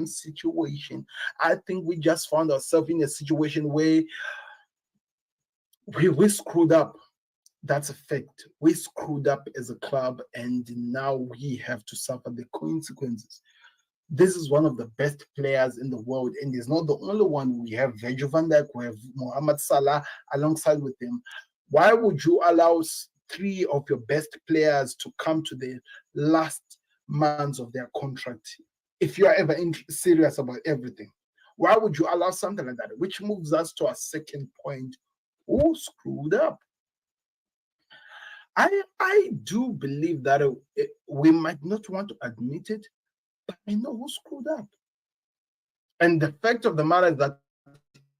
situation. I think we just found ourselves in a situation where we screwed up. That's a fact. We screwed up as a club, and now we have to suffer the consequences. This is one of the best players in the world, and he's not the only one. We have Virgil van Dijk, we have Mohamed Salah alongside with him. Why would you allow three of your best players to come to the last months of their contract if you are ever serious about everything? Why would you allow something like that? Which moves us to our second point. Who screwed up? I do believe that we might not want to admit it, but I know who screwed up. And the fact of the matter is that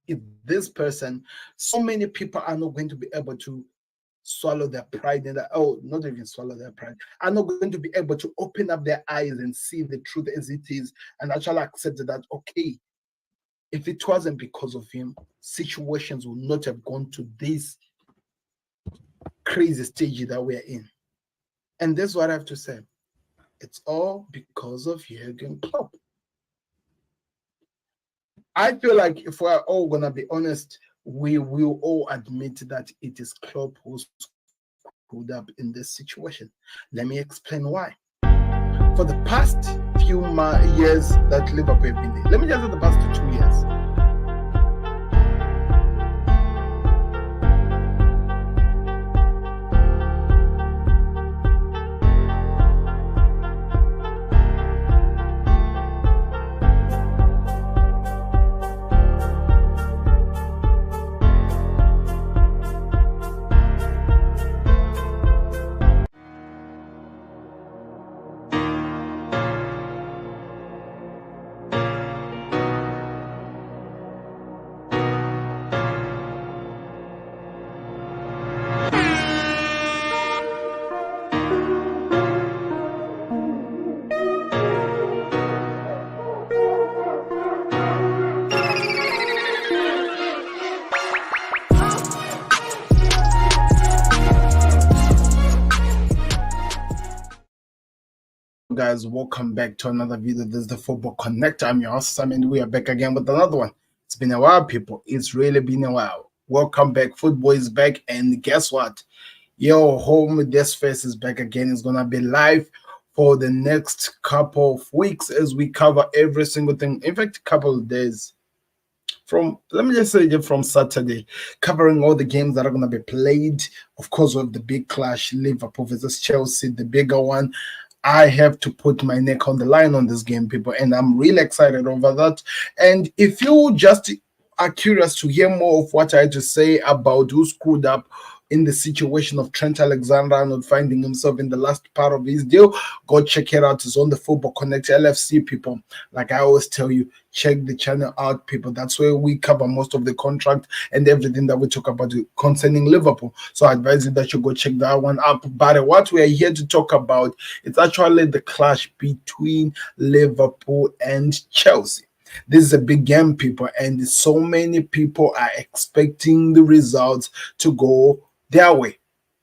if this person, so many people are not going to be able to swallow their pride and not even swallow their pride, are not going to be able to open up their eyes and see the truth as it is and actually accept that, okay, if it wasn't because of him, situations would not have gone to this crazy stage that we're in. And that's what I have to say. It's all because of Jurgen Klopp. I feel like if we're all going to be honest, we will all admit that it is Klopp who's screwed up in this situation. Let me explain why. For the past few years that Liverpool have been there, let me just say the past 2 years, guys, welcome back to another video. This is the Football Connect. I'm your host Sam, and we are back again with another one. It's been a while, people. It's really been a while. Welcome back. Football is back, and guess what? Your home this face is back again. It's gonna be live for the next couple of weeks as we cover every single thing. In fact, a couple of days from, let me just say, from Saturday, covering all the games that are going to be played. Of course, with the big clash, Liverpool versus Chelsea, the bigger one. I have to put my neck on the line on this game, people, and I'm really excited over that. And if you just are curious to hear more of what I had to say about who screwed up in the situation of Trent Alexander-Arnold finding himself in the last part of his deal, go check it out. It's on the Football Connect LFC, people. Like I always tell you, check the channel out, people. That's where we cover most of the contract and everything that we talk about concerning Liverpool. So I advise you that you go check that one up. But what we are here to talk about, it's actually the clash between Liverpool and Chelsea. This is a big game, people, and so many people are expecting the results to go their way.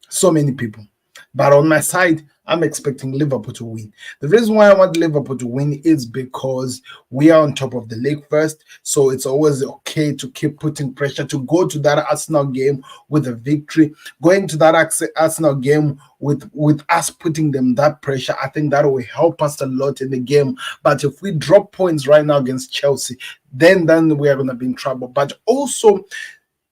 So many people. But on my side, I'm expecting Liverpool to win. The reason why I want Liverpool to win is because we are on top of the league first. So it's always okay to keep putting pressure to go to that Arsenal game with a victory. Going to that Arsenal game with us putting them that pressure, I think that will help us a lot in the game. But if we drop points right now against Chelsea, then we are going to be in trouble. But also,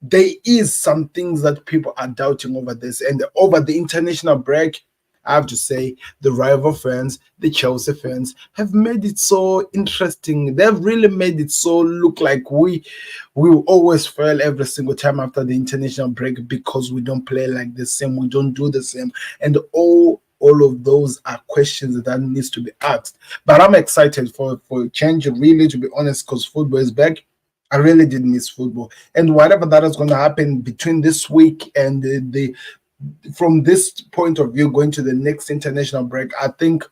there is some things that people are doubting over this. And over the international break, I have to say, the rival fans, the Chelsea fans, have made it so interesting. They've really made it so look like we always fail every single time after the international break because we don't play like the same, we don't do the same. And all of those are questions that needs to be asked. But I'm excited for a change, really, to be honest, because football is back. I really did miss football. And whatever that is going to happen between this week and from this point of view, going to the next international break, I think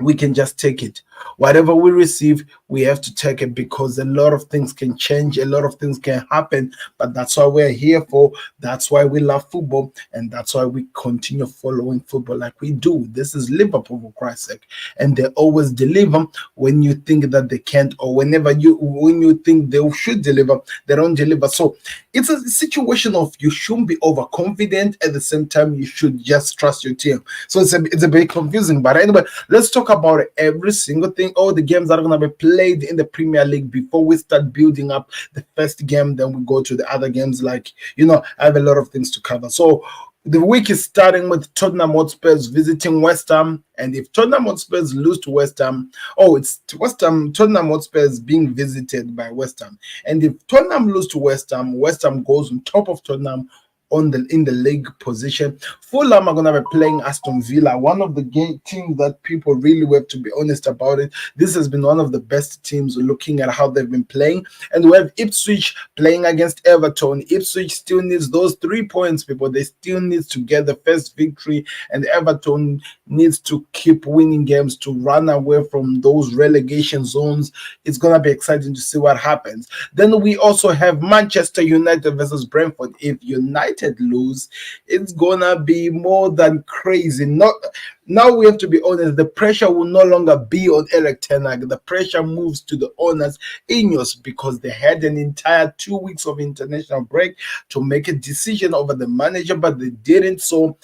we can just take it. Whatever we receive, we have to take it because a lot of things can change, a lot of things can happen. But that's why we're here for. That's why we love football, and that's why we continue following football like we do. This is Liverpool, for Christ's sake, and they always deliver when you think that they can't, or when you think they should deliver, they don't deliver. So it's a situation of you shouldn't be overconfident, at the same time you should just trust your team. So it's a bit confusing. But anyway, let's talk about every single thing, all the games that are going to be played in the Premier League before we start building up the first game. Then we go to the other games. Like, I have a lot of things to cover. So the week is starting with Tottenham Hotspurs visiting West Ham, and if Tottenham Hotspurs lose to West Ham, it's Tottenham Hotspurs being visited by West Ham, and if Tottenham lose to West Ham goes on top of Tottenham in the league position. Fulham are going to be playing Aston Villa, one of the teams that people really have to be honest about it. This has been one of the best teams looking at how they've been playing. And we have Ipswich playing against Everton. Ipswich still needs those 3 points, people. They still need to get the first victory, and Everton needs to keep winning games to run away from those relegation zones. It's going to be exciting to see what happens. Then we also have Manchester United versus Brentford. If United lose, it's gonna be more than crazy. Now we have to be honest, the pressure will no longer be on Eric Ten Hag. The pressure moves to the owners, Ineos, because they had an entire 2 weeks of international break to make a decision over the manager, but they didn't. So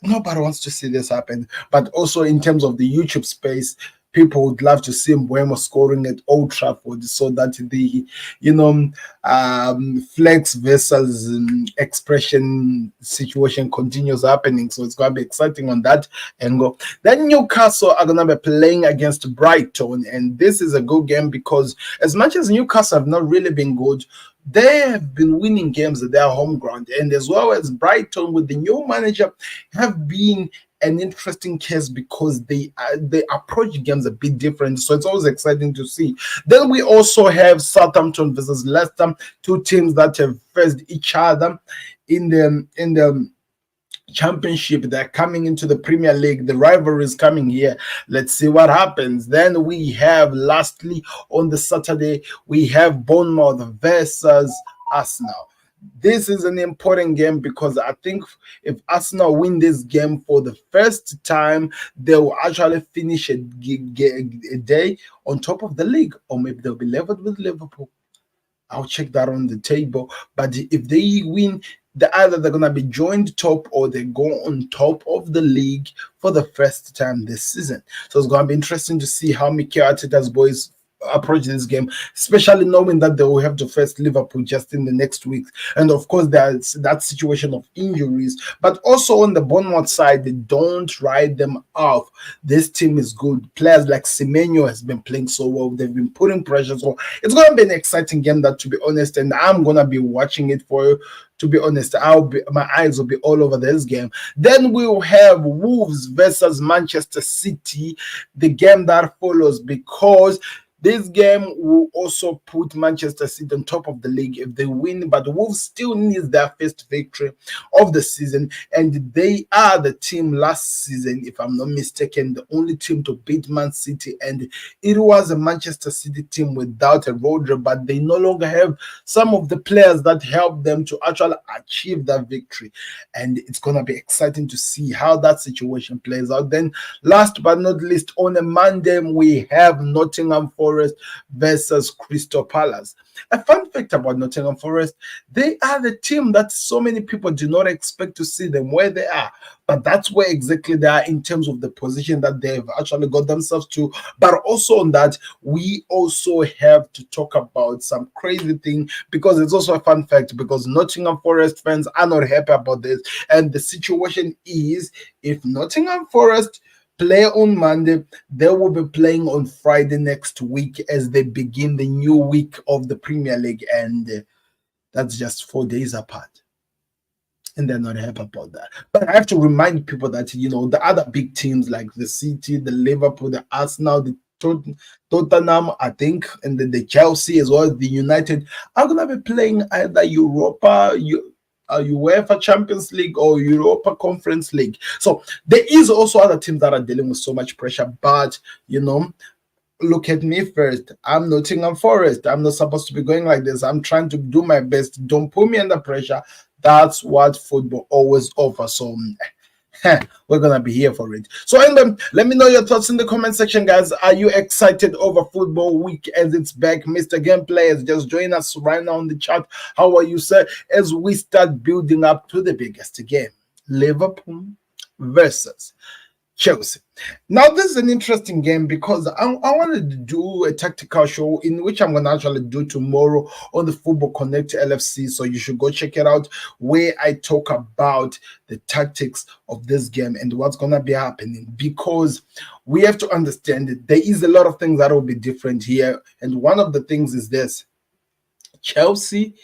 nobody wants to see this happen. But also in terms of the YouTube space, people would love to see Mbeumo scoring at Old Trafford so that the flex versus expression situation continues happening. So it's going to be exciting on that angle. Then Newcastle are going to be playing against Brighton, and this is a good game because as much as Newcastle have not really been good, they have been winning games at their home ground, and as well as Brighton with the new manager have been an interesting case because they approach games a bit different. So it's always exciting to see. Then we also have Southampton versus Leicester, two teams that have faced each other in the Championship. They're coming into the Premier League. The rivalry is coming here. Let's see what happens. Then we have, lastly, on the Saturday, we have Bournemouth versus Arsenal. This is an important game because I think if Arsenal win this game for the first time, they will actually finish a day on top of the league, or maybe they'll be leveled with Liverpool. I'll check that on the table. But if they win, either they're going to be joined top or they go on top of the league for the first time this season. So it's going to be interesting to see how Mikel Arteta's boys approach this game, especially knowing that they will have to face Liverpool just in the next week. And of course, there's that situation of injuries. But also on the Bournemouth side, they don't write them off. This team is good. Players like Semenyo has been playing so well. They've been putting pressure. So it's going to be an exciting game, that, to be honest, and I'm going to be watching it for you. To be honest, my eyes will be all over this game. Then we'll have Wolves versus Manchester City, the game that follows, because this game will also put Manchester City on top of the league if they win, but Wolves still needs their first victory of the season, and they are the team last season, if I'm not mistaken, the only team to beat Man City, and it was a Manchester City team without a Rodri, but they no longer have some of the players that help them to actually achieve that victory, and it's going to be exciting to see how that situation plays out. Then last but not least, on a Monday, we have Nottingham Forest versus Crystal Palace. A fun fact about Nottingham Forest, they are the team that so many people do not expect to see them where they are, but that's where exactly they are in terms of the position that they've actually got themselves to. But also on that, we also have to talk about some crazy thing, because it's also a fun fact, because Nottingham Forest fans are not happy about this, and the situation is, if Nottingham Forest play on Monday, they will be playing on Friday next week as they begin the new week of the Premier League, and that's just 4 days apart. And they're not happy about that. But I have to remind people that, the other big teams like the City, the Liverpool, the Arsenal, the Tottenham, I think, and the Chelsea as well as the United are going to be playing either UEFA Champions League or Europa Conference League. So there is also other teams that are dealing with so much pressure, but Look at me first. I'm Nottingham Forest. I'm not supposed to be going like this. I'm trying to do my best. Don't put me under pressure. That's what football always offers. So we're gonna be here for it. So anyway, let me know your thoughts in the comment section, guys. Are you excited over football week as it's back? Mr. Gameplay has just joined us right now on the chat. How are you, sir? As we start building up to the biggest game, Liverpool versus Chelsea. Now, this is an interesting game because I wanted to do a tactical show in which I'm going to actually do tomorrow on the Football Connect LFC. So you should go check it out, where I talk about the tactics of this game and what's going to be happening, because we have to understand that there is a lot of things that will be different here. And one of the things is this: Chelsea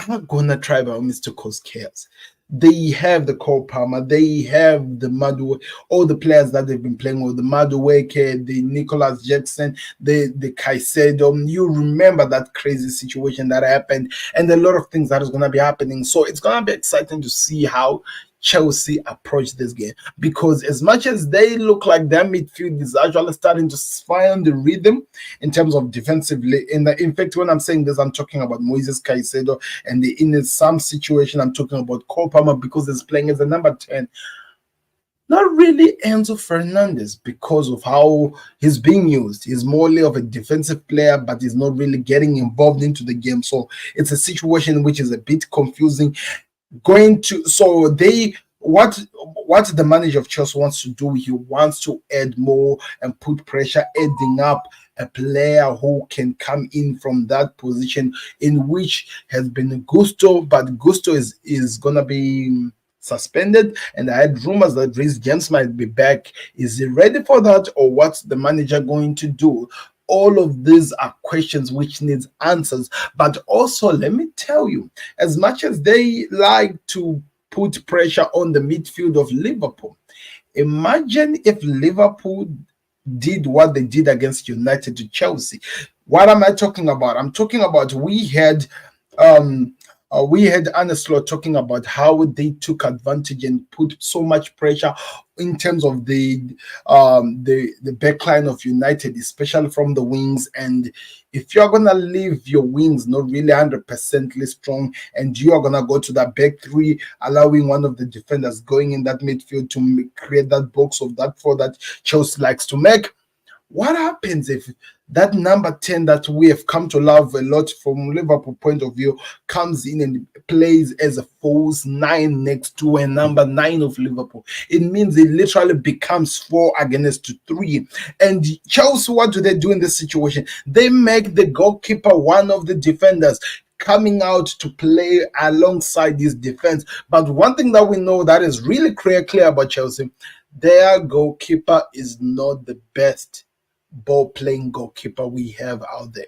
are going to try by all means to cause chaos. They have the Cole Palmer, they have the Madu, all the players that they've been playing with, the Madueke, the Nicholas Jackson, the Caicedo. You remember that crazy situation that happened, and a lot of things that is going to be happening. So it's going to be exciting to see how Chelsea approach this game, because as much as they look like their midfield is actually starting to find the rhythm in terms of defensively. In fact, when I'm saying this, I'm talking about Moises Caicedo, and in some situation, I'm talking about Cole Palmer because he's playing as a number 10. Not really Enzo Fernandez because of how he's being used. He's morely of a defensive player, but he's not really getting involved into the game. So it's a situation which is a bit confusing. So they what the manager of Chelsea wants to do, he wants to add more and put pressure, adding up a player who can come in from that position, in which has been Gusto, but Gusto is gonna be suspended, and I had rumors that Reece James might be back. Is he ready for that, or what's the manager going to do? All of these are questions which needs answers. But also, let me tell you, as much as they like to put pressure on the midfield of Liverpool, imagine if Liverpool did what they did against United to Chelsea. What am I talking about? I'm talking about we had Arne Slot talking about how they took advantage and put so much pressure in terms of the backline of United, especially from the wings. And if you're gonna leave your wings not really 100% strong, and you are gonna go to that back three, allowing one of the defenders going in that midfield to create that box of that four that Chelsea likes to make, what happens if that number 10 that we have come to love a lot from Liverpool point of view comes in and plays as a false 9 next to a number 9 of Liverpool? It means it literally becomes 4 against 3. And Chelsea, what do they do in this situation? They make the goalkeeper one of the defenders, coming out to play alongside this defense. But one thing that we know that is really clear about Chelsea, their goalkeeper is not the best ball playing goalkeeper we have out there.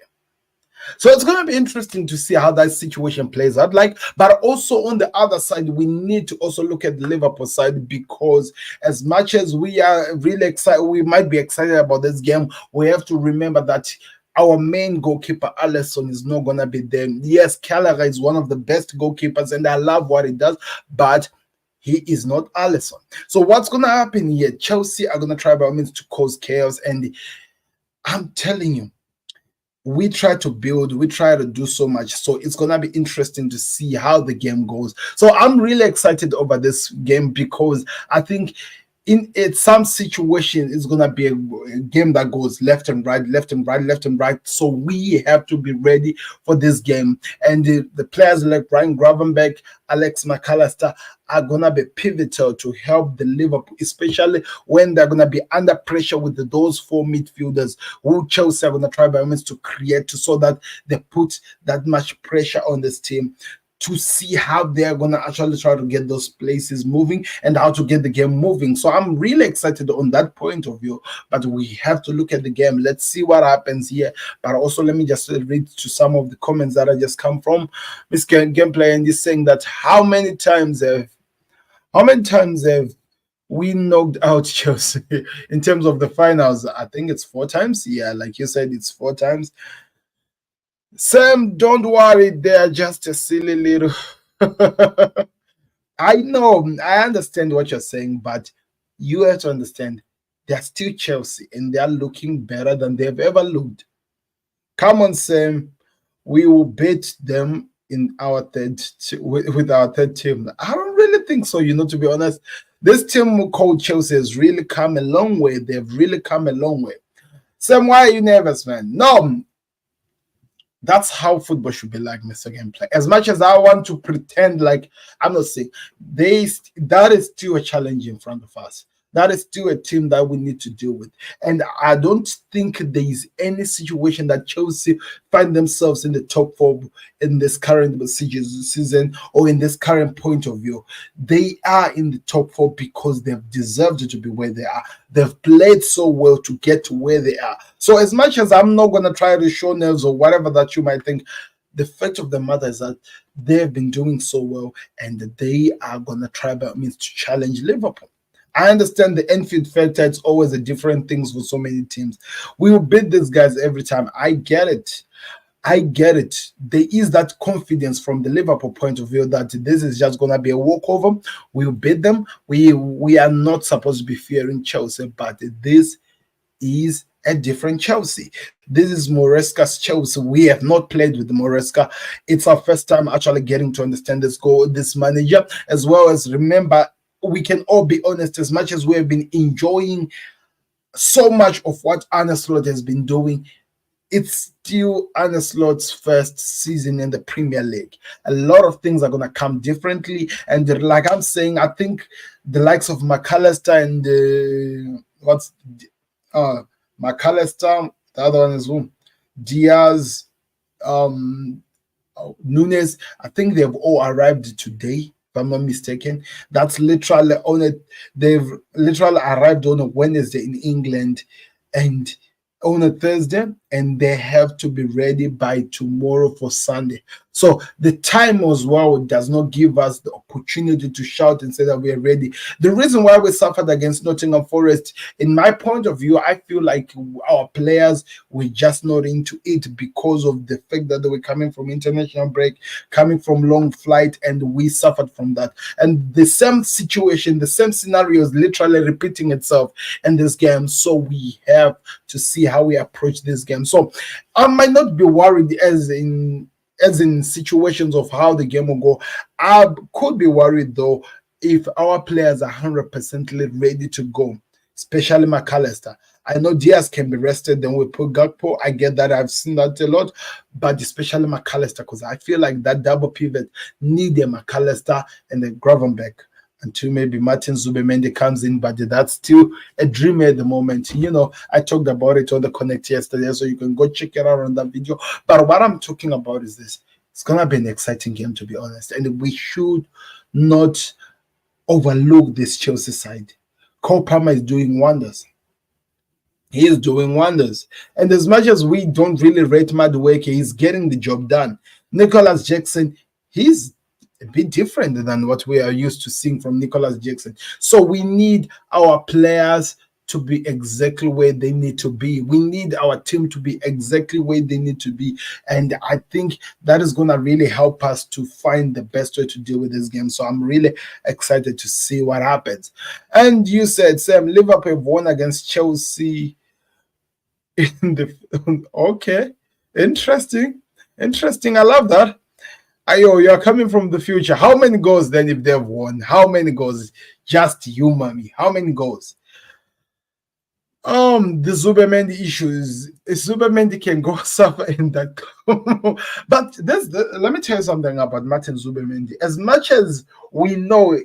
So it's going to be interesting to see how that situation plays out. But also on the other side, we need to also look at the Liverpool side, because as much as we are really excited, we might be excited about this game, we have to remember that our main goalkeeper, Alisson, is not going to be there. Yes, Gallagher is one of the best goalkeepers, and I love what he does, but he is not Alisson. So what's going to happen here? Chelsea are going to try by all means to cause chaos, and I'm telling you, we try to build, we try to do so much. So it's going to be interesting to see how the game goes. So I'm really excited over this game, because I think in some situation it's gonna be a game that goes left and right, left and right, left and right. So we have to be ready for this game. And the players like Ryan Gravenberch, Alex McAllister are gonna be pivotal to help the Liverpool, especially when they're gonna be under pressure with those 4 midfielders who Chelsea are gonna try by means to create, so that they put that much pressure on this team, to see how they're going to actually try to get those places moving and how to get the game moving. So I'm really excited on that point of view, but we have to look at the game. Let's see what happens here. But also, let me just read to some of the comments that I just come from Miss Gameplay, and he's saying that how many times have we knocked out Chelsea in terms of the finals? I think it's 4 times. Yeah, like you said, it's 4 times. Sam, don't worry, they're just a silly little. I know, I understand what you're saying, but you have to understand, they're still Chelsea and they're looking better than they've ever looked. Come on, Sam. We will beat them in our with our third team. I don't really think so, to be honest. This team called Chelsea has really come a long way. They've really come a long way. Sam, why are you nervous, man? No, that's how football should be like, Mr. Gameplay. As much as I want to pretend like I'm not saying that is still a challenge in front of us. That is still a team that we need to deal with. And I don't think there is any situation that Chelsea find themselves in the top four in this current season or in this current point of view. They are in the top four because they've deserved to be where they are. They've played so well to get to where they are. So as much as I'm not going to try to show nerves or whatever that you might think, the fact of the matter is that they've been doing so well and they are going to try by means to challenge Liverpool. I understand the Enfield factor, it's always a different things for so many teams. We will beat these guys every time. I get it. There is that confidence from the Liverpool point of view that this is just going to be a walkover. We'll beat them. We are not supposed to be fearing Chelsea, but this is a different Chelsea. This is Moresca's Chelsea. We have not played with Moresca. It's our first time actually getting to understand this manager, as well as remember, we can all be honest, as much as we have been enjoying so much of what Arne Slot has been doing, it's still Arne Slot's first season in the Premier League. A lot of things are going to come differently. And like I'm saying, I think the likes of McAllister and McAllister, the other one is who? Diaz, Nunes, I think they've all arrived today. If I'm not mistaken, that's literally on it. They've literally arrived on a Wednesday in England and on a Thursday, and they have to be ready by tomorrow for Sunday. So the time as well does not give us the opportunity to shout and say that we are ready. The reason why we suffered against Nottingham Forest, in my point of view, I feel like our players were just not into it because of the fact that they were coming from international break, coming from long flight, and we suffered from that. And the same situation, the same scenario is literally repeating itself in this game. So we have to see how we approach this game. So I might not be worried as in situations of how the game will go. I could be worried though if our players are 100% ready to go, especially McAllister. I know Diaz can be rested, then we put Gakpo. I get that. I've seen that a lot, but especially McAllister, because I feel like that double pivot need a McAllister and a Gravenberch until maybe Martin Zubimendi comes in, but that's still a dream at the moment. I talked about it on the Connect yesterday, so you can go check it out on that video. But what I'm talking about is this. It's going to be an exciting game, to be honest, and we should not overlook this Chelsea side. Cole Palmer is doing wonders. He is doing wonders. And as much as we don't really rate Madueke, he's getting the job done. Nicholas Jackson, he's a bit different than what we are used to seeing from Nicholas Jackson. So we need our players to be exactly where they need to be. We need our team to be exactly where they need to be. And I think that is going to really help us to find the best way to deal with this game. So I'm really excited to see what happens. And you said, Sam, Liverpool won against Chelsea okay. Interesting. I love that. You're coming from the future. How many goals then if they've won? How many goals? Just you, mommy. How many goals? The Zubimendi issues. Zubimendi can go suffer in that. But let me tell you something about Martin Zubimendi. As much as we know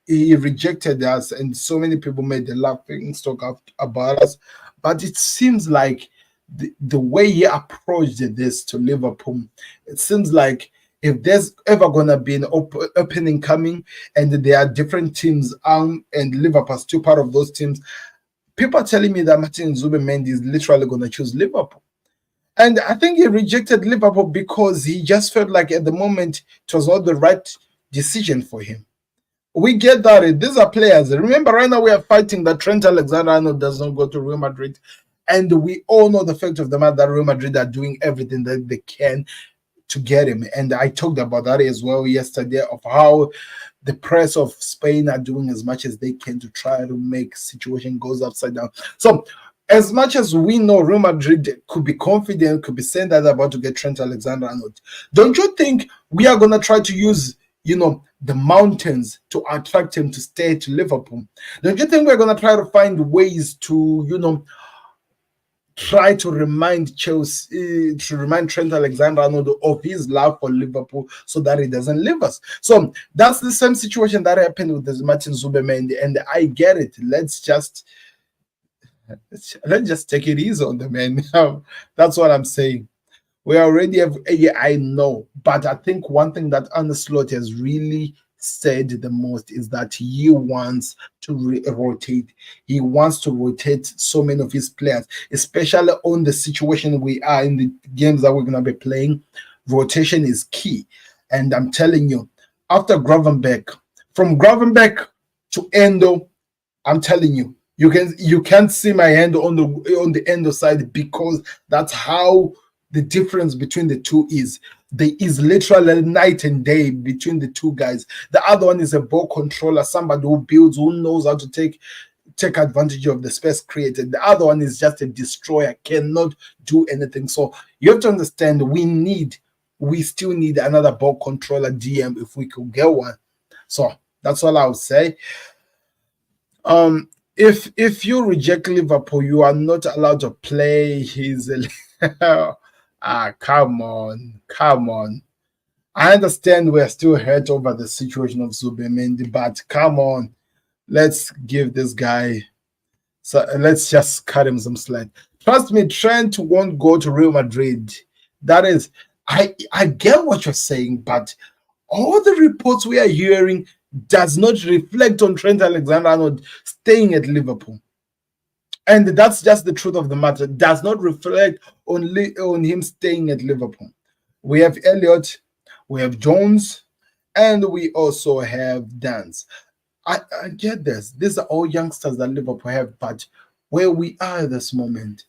he rejected us, and so many people made the laughing stock about us, but it seems like the way he approached this to Liverpool, it seems like if there's ever going to be an opening coming and there are different teams and Liverpool still part of those teams, people are telling me that Martin Zubimendi is literally going to choose Liverpool. And I think he rejected Liverpool because he just felt like at the moment it was not the right decision for him. We get that. These are players. Remember, right now we are fighting that Trent Alexander-Arnold does not go to Real Madrid. And we all know the fact of the matter that Real Madrid are doing everything that they can to get him. And I talked about that as well yesterday, of how the press of Spain are doing as much as they can to try to make situation goes upside down. So as much as we know Real Madrid could be confident, could be saying that they're about to get Trent Alexander-Arnold, don't you think we are going to try to use, the mountains to attract him to stay to Liverpool? Don't you think we're going to try to find ways to, try to remind Chelsea, to remind Trent Alexander-Arnold of his love for Liverpool so that he doesn't leave us? So that's the same situation that happened with this Martin Zubimendi, and I get it. Let's just take it easy on the man. That's what I'm saying. We already have, yeah, I know, but I think one thing that Arne Slot has really said the most is that he wants to rotate. He wants to rotate so many of his players, especially on the situation we are in, the games that we're going to be playing. Rotation is key. And I'm telling you, after Gravenberch, from Gravenberch to Endo, I'm telling you, you can't see my hand on the Endo side, because that's how the difference between the two is. There is literally night and day between the two guys. The other one is a ball controller, somebody who builds, who knows how to take advantage of the space created. The other one is just a destroyer, cannot do anything. So you have to understand, we still need another ball controller DM if we could get one. So that's all I would say. If you reject Liverpool, you are not allowed to play his. Come on. I understand we're still hurt over the situation of Zubimendi, but come on, let's give this guy. So let's just cut him some slack. Trust me, Trent won't go to Real Madrid. That is, I get what you're saying, but all the reports we are hearing does not reflect on Trent Alexander-Arnold staying at Liverpool. And that's just the truth of the matter. It does not reflect on him staying at Liverpool. We have Elliott, we have Jones, and we also have Dance. I get this. These are all youngsters that Liverpool have, but where we are at this moment,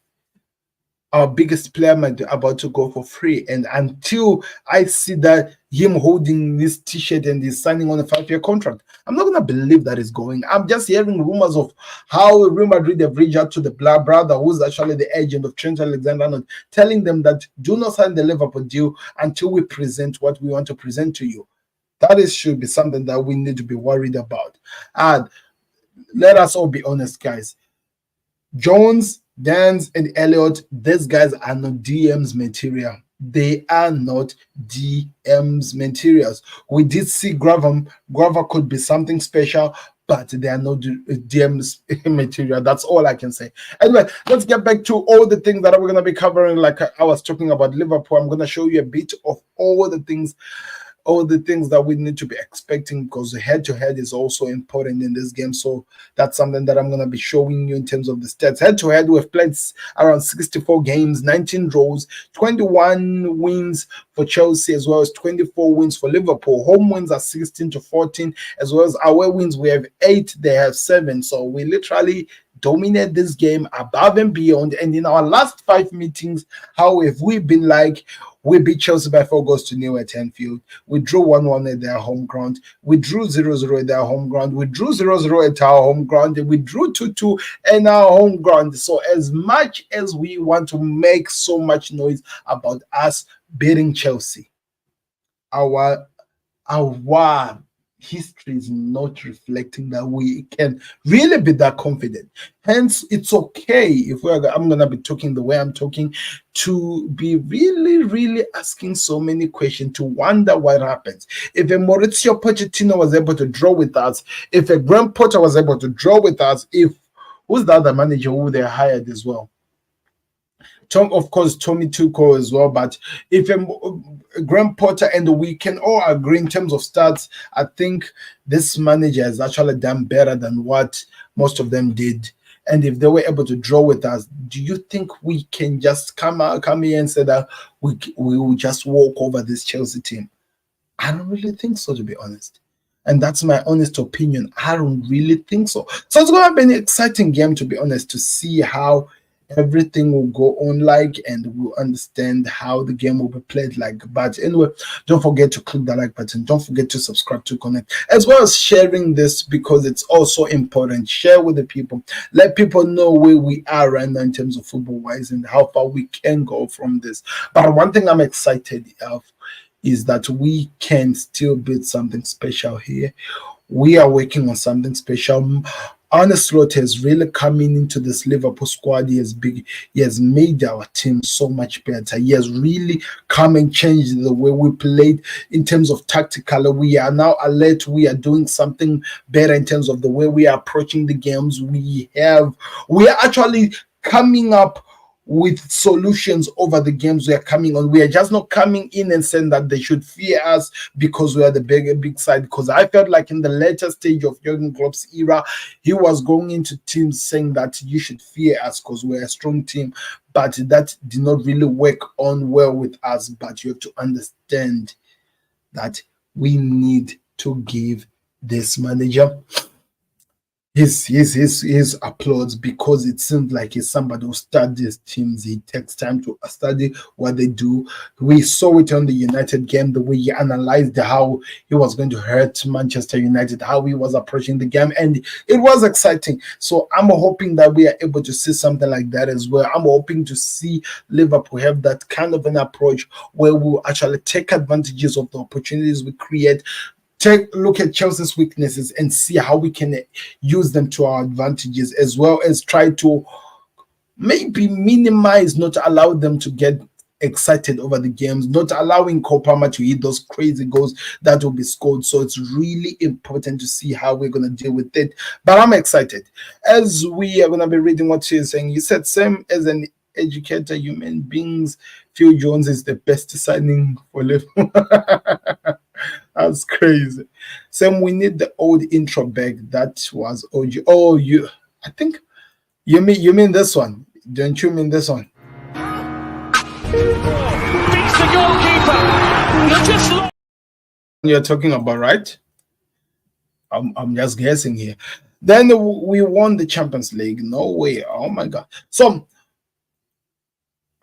our biggest player might be about to go for free. And until I see that him holding this T-shirt and he's signing on a 5-year contract, I'm not going to believe that is going. I'm just hearing rumors of how Real Madrid have reached out to the brother who's actually the agent of Trent Alexander-Arnold, telling them that do not sign the Liverpool deal until we present what we want to present to you. That should be something that we need to be worried about. And let us all be honest, guys. Jones, Dance, and Elliott, these guys are not DM's material. They are not DM's materials. We did see Graver could be something special, but they are not DM's material. That's all I can say. Anyway, let's get back to all the things that we're going to be covering. Like I was talking about Liverpool, I'm going to show you a bit of all the things that we need to be expecting, because head-to-head is also important in this game. So that's something that I'm going to be showing you in terms of the stats. Head-to-head, we've played around 64 games, 19 draws, 21 wins for Chelsea, as well as 24 wins for Liverpool. Home wins are 16-14, as well as away wins, we have 8, they have 7. So we literally dominate this game above and beyond. And in our last 5 meetings, how have we been like? We beat Chelsea by 4-0 at Anfield. We drew 1-1 at their home ground. We drew 0-0 at their home ground. We drew 0-0 at our home ground. We drew 2-2 at our home ground. So as much as we want to make so much noise about us beating Chelsea, our history is not reflecting that we can really be that confident. Hence, it's okay if I'm going to be talking the way I'm talking, to be really, really asking so many questions, to wonder what happens. If a Mauricio Pochettino was able to draw with us, if a Graham Potter was able to draw with us, who's the other manager who they hired as well? Of course, Tommy Tuchel as well. But if Graham Potter, and we can all agree in terms of stats, I think this manager has actually done better than what most of them did. And if they were able to draw with us, do you think we can just come here and say that we will just walk over this Chelsea team? I don't really think so, to be honest. And that's my honest opinion. I don't really think so. So it's going to be an exciting game, to be honest, to see how everything will go on like, and we'll understand how the game will be played like. But anyway, don't forget to click the like button, don't forget to subscribe to connect, as well as sharing this, because it's also important. Share with the people, let people know where we are right now in terms of football wise and how far we can go from this. But one thing I'm excited of is that we can still build something special here. We are working on something special. Arne Slot has really coming into this Liverpool squad. He has made our team so much better. He has really come and changed the way we played in terms of tactical. We are now alert. We are doing something better in terms of the way we are approaching the games. We are actually coming up with solutions over the games we are coming on. We are just not coming in and saying that they should fear us because we are the big side. Because I felt like in the later stage of Jurgen Klopp's era, he was going into teams saying that you should fear us because we're a strong team. But that did not really work on well with us. But you have to understand that we need to give this manager his applause, because it seems like he's somebody who studies teams. He takes time to study what they do. We saw it on the United game, the way he analyzed how he was going to hurt Manchester United, how he was approaching the game, and it was exciting. So I'm hoping that we are able to see something like that as well. I'm hoping to see Liverpool have that kind of an approach where we'll actually take advantages of the opportunities we create, take a look at Chelsea's weaknesses and see how we can use them to our advantages, as well as try to maybe minimize, not allow them to get excited over the games, not allowing Kopama to hit those crazy goals that will be scored. So it's really important to see how we're going to deal with it. But I'm excited. As we are going to be reading what she's saying, you said, same as an educator, human beings, Phil Jones is the best signing for Liverpool. That's crazy. Sam, we need the old intro back. That was OG. Oh, I think you mean this one. Don't you mean this one? Beats the goalkeeper. You're talking about, right? I'm just guessing here. Then we won the Champions League. No way. Oh my god. So,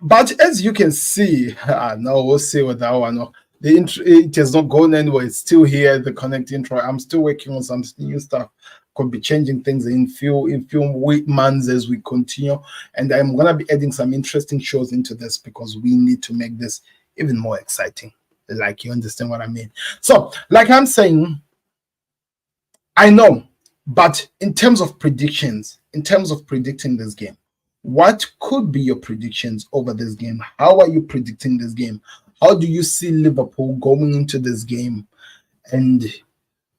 but as you can see, no, we'll see with that one. The intro, it has not gone anywhere. It's still here. The connect intro. I'm still working on some new stuff. Could be changing things in few months as we continue. And I'm gonna be adding some interesting shows into this, because we need to make this even more exciting. Like, you understand what I mean? So, like I'm saying, I know, but in terms of predictions, in terms of predicting this game, what could be your predictions over this game? How are you predicting this game? How do you see Liverpool going into this game? And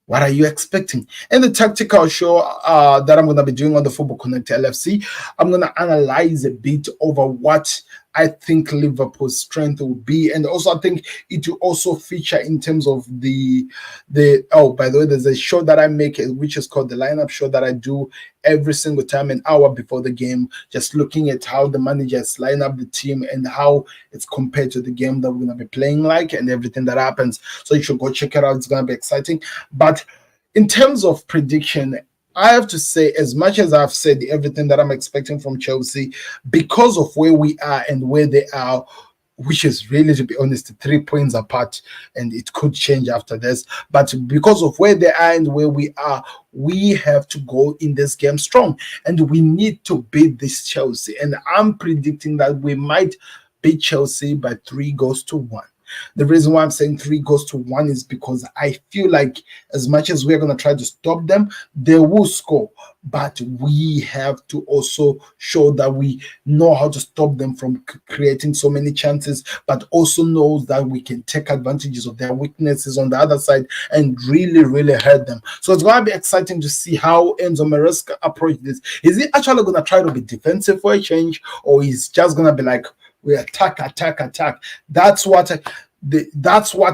what are you expecting? In the tactical show that I'm going to be doing on the Football Connect LFC, I'm going to analyze a bit over what I think Liverpool's strength will be, and also I think it will also feature in terms of the by the way, there's a show that I make which is called the lineup show that I do every single time, an hour before the game, just looking at how the managers line up the team and how it's compared to the game that we're going to be playing like, and everything that happens. So you should go check it out. It's going to be exciting. But in terms of prediction, I have to say, as much as I've said everything that I'm expecting from Chelsea, because of where we are and where they are, which is really, to be honest, 3 points apart, and it could change after this. But because of where they are and where we are, we have to go in this game strong, and we need to beat this Chelsea. And I'm predicting that we might beat Chelsea by 3-1. The reason why I'm saying 3-1 is because I feel like, as much as we're going to try to stop them, they will score. But we have to also show that we know how to stop them from creating so many chances, but also know that we can take advantages of their weaknesses on the other side and really, really hurt them. So it's going to be exciting to see how Enzo Maresca approach this. Is he actually going to try to be defensive for a change, or is just going to be like, we attack. That's what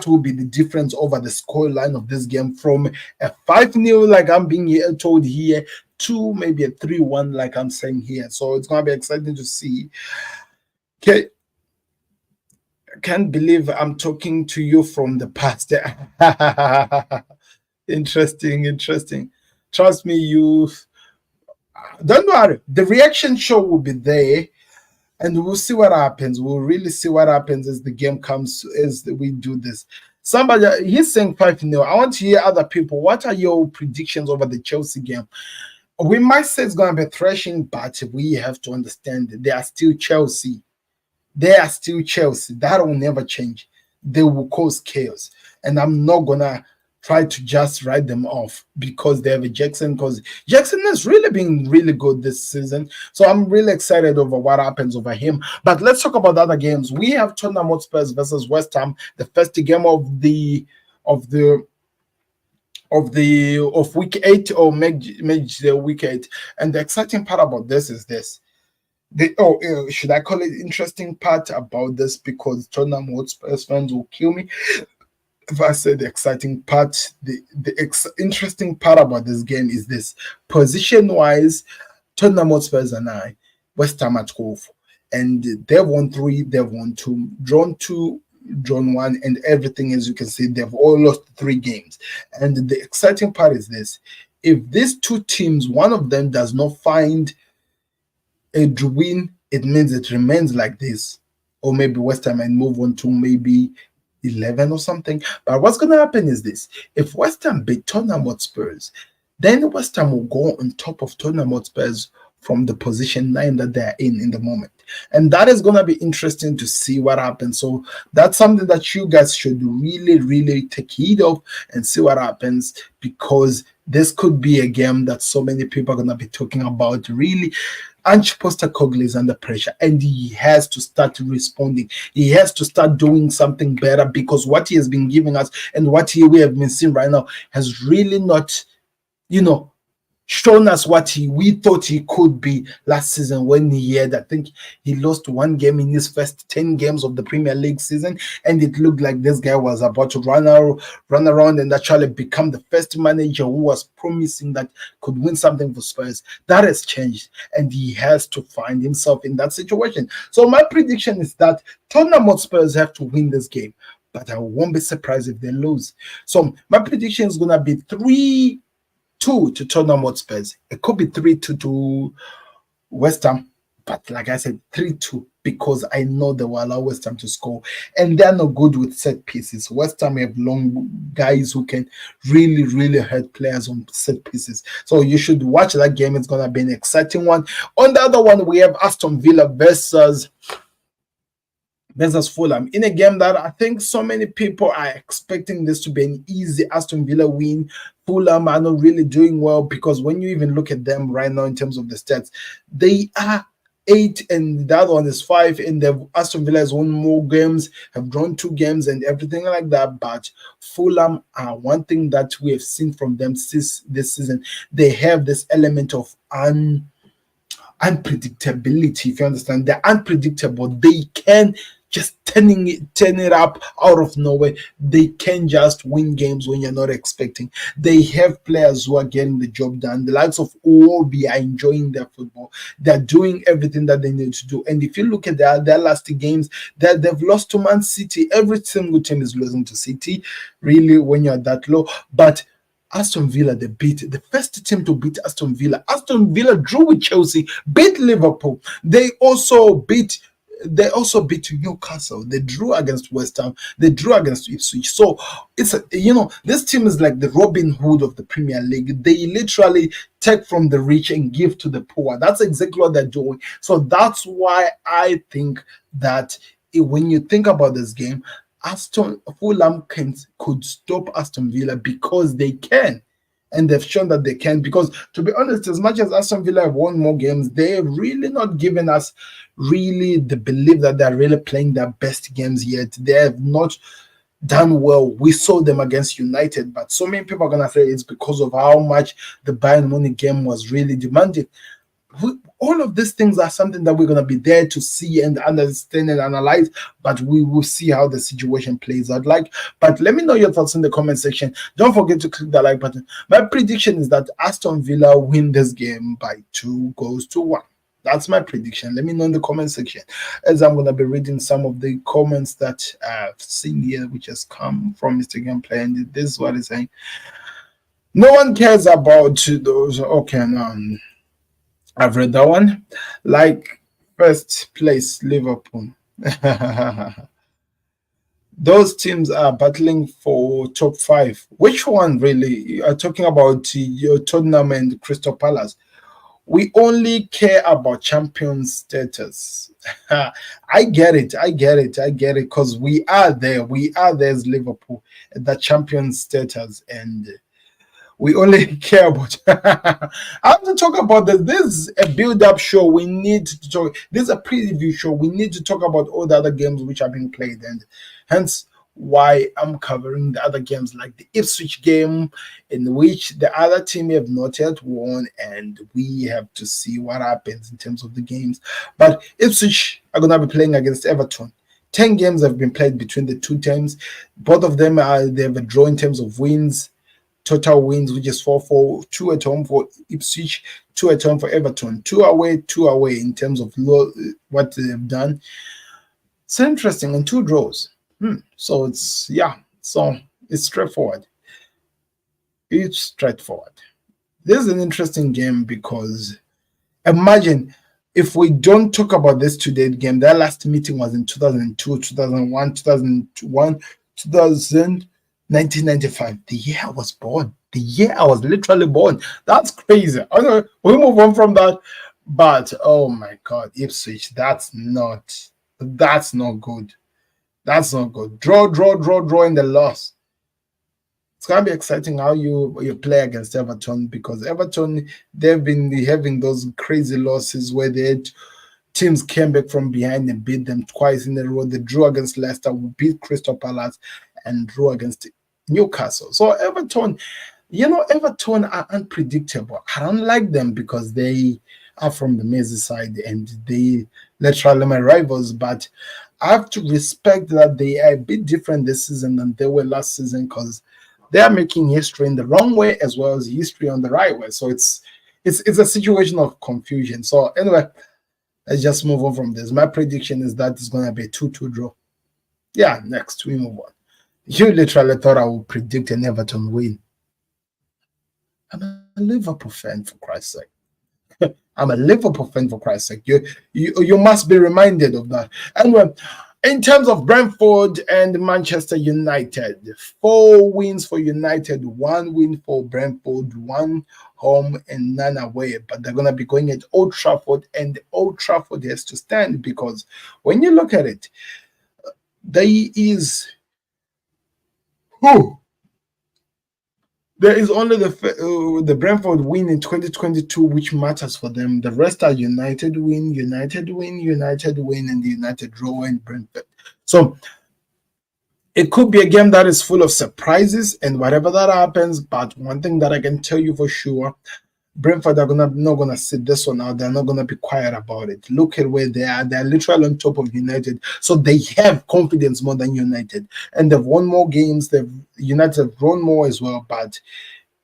will be the difference over the scoreline of this game, from a 5-0 like I'm being told here to maybe a 3-1 like I'm saying here. So it's gonna be exciting to see. Okay, I can't believe I'm talking to you from the past. Interesting. Trust me, you don't worry. The reaction show will be there. and we'll see what happens. We'll really see what happens as the game comes, as we do this. Somebody, he's saying 5-0. I want to hear other people. What are your predictions over the Chelsea game? We might say it's going to be thrashing, but we have to understand that they are still Chelsea. They are still Chelsea. That will never change. They will cause chaos. And I'm not going to try to just write them off because they have a Jackson, because Jackson has really been really good this season. So I'm really excited over what happens over him. But let's talk about the other games. We have Tottenham Hotspur versus West Ham, the first game of the of week 8, or make the week 8. And the exciting part about this is this. Should I call it interesting part about this, because Tottenham Hotspur fans will kill me if I say the exciting part. The interesting part about this game is this: position wise, Tottenham Hotspurs and West Ham at 12, and they've won 3, they've won 2, drawn 2, drawn 1, and everything, as you can see, they've all lost 3 games. And the exciting part is this: if these two teams, one of them does not find a win, it means it remains like this, or maybe West Ham and move on to maybe 11 or something. But what's going to happen is this: if West Ham beat Tottenham Hotspurs, then West Ham will go on top of Tottenham Hotspurs from the position 9 that they're in the moment. And that is going to be interesting to see what happens. So that's something that you guys should really, really take heed of and see what happens, because this could be a game that so many people are going to be talking about. Really, Ange Postecoglou is under pressure, and he has to start responding. He has to start doing something better, because what he has been giving us and what we have been seeing right now has really not, shown us what we thought he could be last season, when he had, I think he lost 1 game in his first 10 games of the Premier League season, and it looked like this guy was about to run around and actually become the first manager who was promising that could win something for Spurs. That has changed, and he has to find himself in that situation. So my prediction is that Tottenham Hotspurs have to win this game, but I won't be surprised if they lose. So my prediction is going to be 3-2 to Tottenham Hotspurs. It could be 3-2 to West Ham, but like I said, 3-2, because I know they will allow West Ham to score, and they're not good with set pieces. West Ham have long guys who can really, really hurt players on set pieces. So you should watch that game. It's going to be an exciting one. On the other one, we have Aston Villa versus Fulham, in a game that I think so many people are expecting this to be an easy Aston Villa win. Fulham are not really doing well, because when you even look at them right now in terms of the stats, they are 8 and the other one is 5, and Aston Villa has won more games, have drawn 2 games and everything like that. But Fulham are one thing that we have seen from them this season. They have this element of unpredictability. If you understand, they're unpredictable. They can just turn it up out of nowhere. They can just win games when you're not expecting. They have players who are getting the job done. The likes of Obi are enjoying their football. They're doing everything that they need to do. And if you look at their last games, that they've lost to Man City. Every single team is losing to City, really, when you're that low. But Aston Villa, they beat the first team to beat Aston Villa. Aston Villa drew with Chelsea, beat Liverpool. They also beat Newcastle. They drew against West Ham. They drew against Ipswich. So it's this team is like the Robin Hood of the Premier League. They literally take from the rich and give to the poor. That's exactly what they're doing. So that's why I think that when you think about this game, Fulham could stop Aston Villa, because they can. And they've shown that they can, because to be honest, as much as Aston Villa have won more games, they've really not given us really the belief that they're really playing their best games yet. They have not done well. We saw them against United, but so many people are going to say it's because of how much the Bayern Munich game was really demanding. All of these things are something that we're going to be there to see and understand and analyze, but we will see how the situation plays out. But let me know your thoughts in the comment section. Don't forget to click the like button. My prediction is that Aston Villa win this game by 2-1. That's my prediction. Let me know in the comment section, as I'm going to be reading some of the comments that I've seen here, which has come from Mr. Gameplay, and this is what he's saying. No one cares about those. Okay, no. I've read that one. Like First place, Liverpool. Those teams are battling for top five. Which one really? You are talking about your Tottenham and Crystal Palace. We only care about champion status. I get it. I get it. I get it. Because we are there. We are there as Liverpool, the champion status. And we only care about. I have to talk about this. This is a build-up show. We need to talk. This is a preview show. We need to talk about all the other games which are being played, and hence why I'm covering the other games, like the Ipswich game, in which the other team have not yet won, and we have to see what happens in terms of the games. But Ipswich are gonna be playing against Everton. 10 games have been played between the two teams. Both of them they have a draw in terms of wins. Total wins, which is 4-4, 2 at home for Ipswich, 2 at home for Everton, 2 away in terms of what they've done. It's interesting, and 2 draws. So it's straightforward. It's straightforward. This is an interesting game because imagine if we don't talk about this today game. Their last meeting was in 2002, 2001, 2001, 2000. 1995, the year I was born. The year I was literally born. That's crazy. Okay, we move on from that. But oh my God, Ipswich, that's not good. That's not good. Draw in the loss. It's gonna be exciting how you play against Everton, because Everton, they've been having those crazy losses where teams came back from behind and beat them twice in a row. They drew against Leicester, beat Crystal Palace, and drew against Newcastle. So Everton are unpredictable. I don't like them because they are from the Merseyside and they literally my rivals, but I have to respect that they are a bit different this season than they were last season, because they are making history in the wrong way as well as history on the right way. So it's a situation of confusion. So anyway, let's just move on from this. My prediction is that it's going to be a 2-2 draw. Yeah, next we move on. You literally thought I would predict an Everton win. I'm a Liverpool fan, for Christ's sake. I'm a Liverpool fan, for Christ's sake. You must be reminded of that. Anyway, in terms of Brentford and Manchester United, 4 wins for United, 1 win for Brentford, 1 home and none away. But they're going to be going at Old Trafford, and Old Trafford has to stand, because when you look at it, there is only the Brentford win in 2022 which matters for them. The rest are United win, and the United draw in Brentford. So it could be a game that is full of surprises and whatever that happens. But one thing that I can tell you for sure, Brentford are not gonna sit this one out. They're not gonna be quiet about it. Look at where they are. They're literally on top of United, so they have confidence more than United, and they've won more games. United have won more as well, but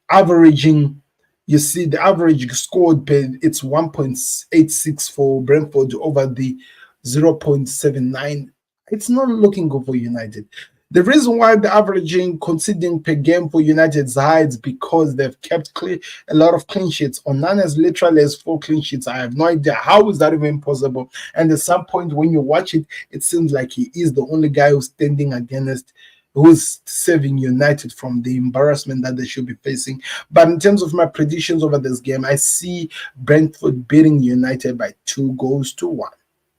averaging, you see the average scored it's 1.86 for Brentford over the 0.79. It's not looking good for United. The reason why the averaging conceding per game for United is high is because they've kept a lot of clean sheets. Onana's literally has 4 clean sheets. I have no idea how is that even possible. And at some point when you watch it, it seems like he is the only guy who's standing against, who's saving United from the embarrassment that they should be facing. But in terms of my predictions over this game, I see Brentford beating United by 2-1.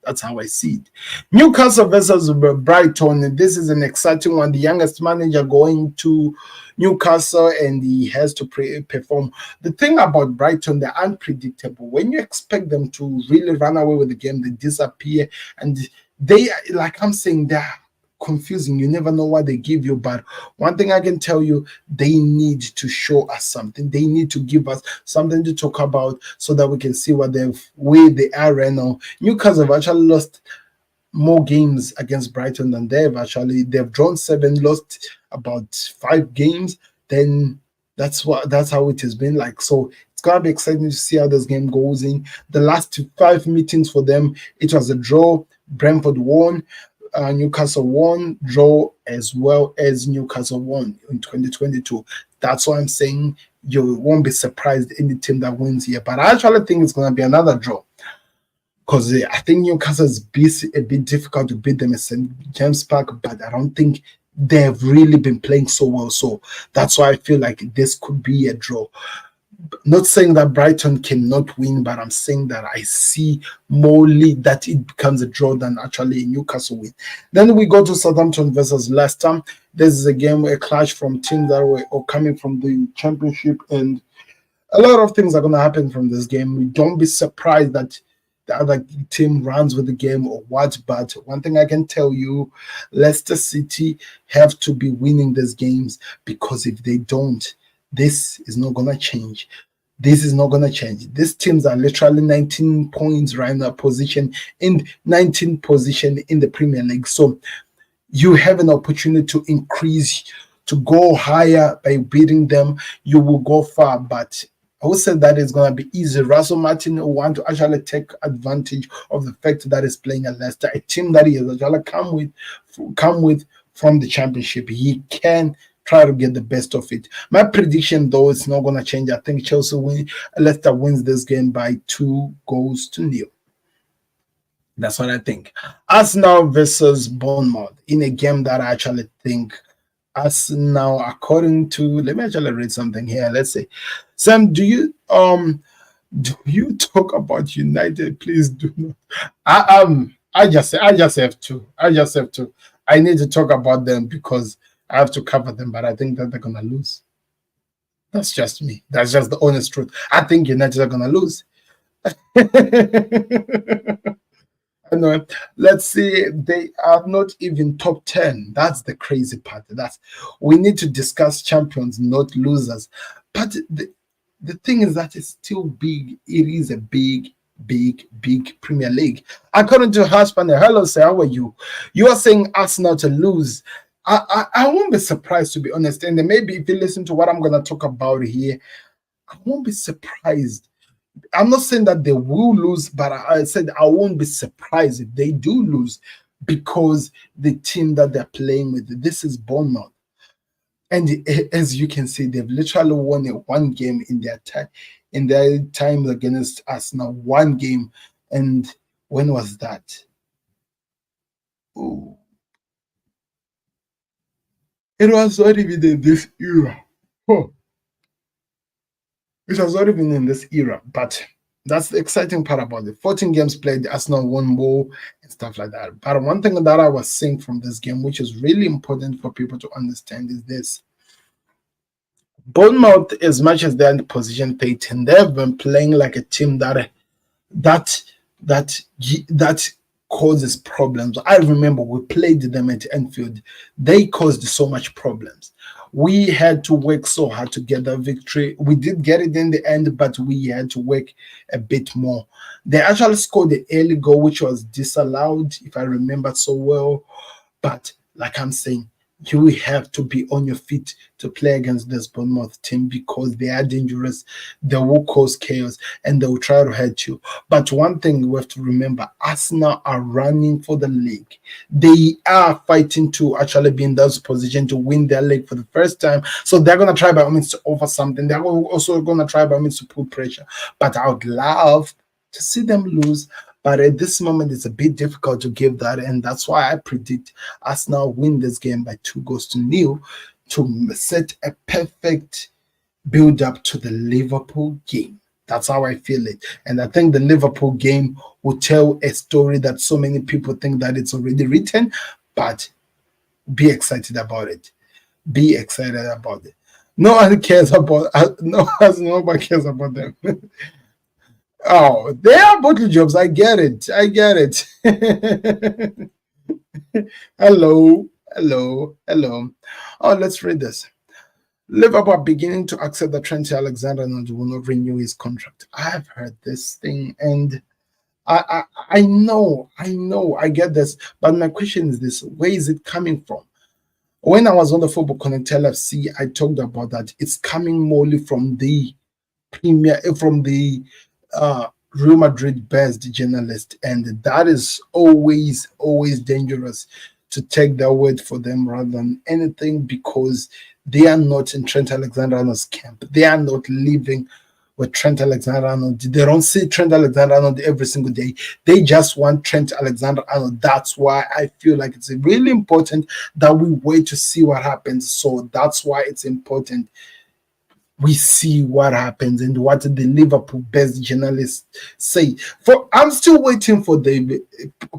That's how I see it. Newcastle versus Brighton. This is an exciting one. The youngest manager going to Newcastle, and he has to perform. The thing about Brighton, they're unpredictable. When you expect them to really run away with the game, they disappear. And they, like I'm saying, they're confusing. You never know what they give you. But one thing I can tell you, they need to show us something. They need to give us something to talk about so that we can see where they are right now. Newcastle have actually lost more games against Brighton than they've drawn 7, lost about 5 games. Then that's how it has been like. So it's gonna be exciting to see how this game goes in. The last 5 meetings for them, it was a draw. Brentford won. Newcastle won, draw, as well as Newcastle won in 2022. That's why I'm saying you won't be surprised any team that wins here. But I actually think it's going to be another draw. because I think Newcastle is a bit difficult to beat them at St. James Park, but I don't think they've really been playing so well. So that's why I feel like this could be a draw. Not saying that Brighton cannot win, but I'm saying that I see more lead that it becomes a draw than actually a Newcastle win. Then we go to Southampton versus Leicester. This is a game, a clash from teams that were all coming from the Championship, and a lot of things are going to happen from this game. Don't be surprised that the other team runs with the game or what. But one thing I can tell you, Leicester City have to be winning these games, because if they don't, this is not going to change. This is not going to change. These teams are literally 19 points right now, position in 19 position in the Premier League. So you have an opportunity to increase, to go higher by beating them. You will go far, but I would say that it's going to be easy. Russell Martin will want to actually take advantage of the fact that he's playing at Leicester, a team that he has actually come with from the Championship. He can try to get the best of it. My prediction, though, is not going to change. I think Leicester wins this game by 2-0. That's what I think. Arsenal versus Bournemouth in a game that I actually think Arsenal, according to, let me actually read something here. Let's say, Sam, do you talk about United? Please do not. I just have to. I need to talk about them because I have to cover them, but I think that they're gonna lose. That's just me. That's just the honest truth. I think United are gonna lose. No, let's see. They are not even top 10. That's the crazy part. That's We need to discuss champions, not losers. But the thing is that it's still big. It is a big, big, big Premier League. According to Husband, hello, sir, how are you? You are saying Arsenal to lose. I won't be surprised, to be honest. And then maybe if you listen to what I'm gonna talk about here, I won't be surprised. I'm not saying that they will lose, but I said I won't be surprised if they do lose, because the team that they're playing with, this is Bournemouth. And as you can see, they've literally won one game in their time against us. Now, one game. And when was that? Oh, it was not even in this era. Oh, it was not even in this era, but that's the exciting part about it. 14 games played, Arsenal won more and stuff like that. But one thing that I was seeing from this game, which is really important for people to understand, is this. Bournemouth, as much as they're in the position 13, they've been playing like a team that that that causes problems. I remember we played them at Anfield. They caused so much problems. We had to work so hard to get the victory. We did get it in the end, but we had to work a bit more. They actually scored the early goal, which was disallowed, if I remember so well. But like I'm saying, you have to be on your feet to play against this Bournemouth team, because they are dangerous. They will cause chaos and they will try to hurt you. But one thing we have to remember, Arsenal are running for the league. They are fighting to actually be in that position to win their league for the first time. So they're going to try by all means to offer something. They're also going to try by all means to put pressure. But I would love to see them lose. But at this moment, it's a bit difficult to give that. And that's why I predict Arsenal win this game by 2-0 to set a perfect build up to the Liverpool game. That's how I feel it. And I think the Liverpool game will tell a story that so many people think that it's already written. But be excited about it. Be excited about it. No one cares about nobody cares about them. Oh, they are bottle jobs. I get it. Hello, hello, hello. Oh, let's read this. Liverpool beginning to accept that Trent Alexander-Arnold will not renew his contract. I've heard this thing, and I know, I get this, but my question is this: where is it coming from? When I was on the Football Connect LFC, I talked about that it's coming more from the from the Real Madrid best journalist, and that is always dangerous to take their word for them rather than anything, because they are not in Trent Alexander-Arnold's camp. They are not living with Trent Alexander-Arnold. They don't see Trent Alexander-Arnold every single day. They just want Trent Alexander-Arnold. That's why I feel like it's really important that we wait to see what happens. So that's why it's important we see what happens and what the Liverpool best journalists say. For I'm still waiting for the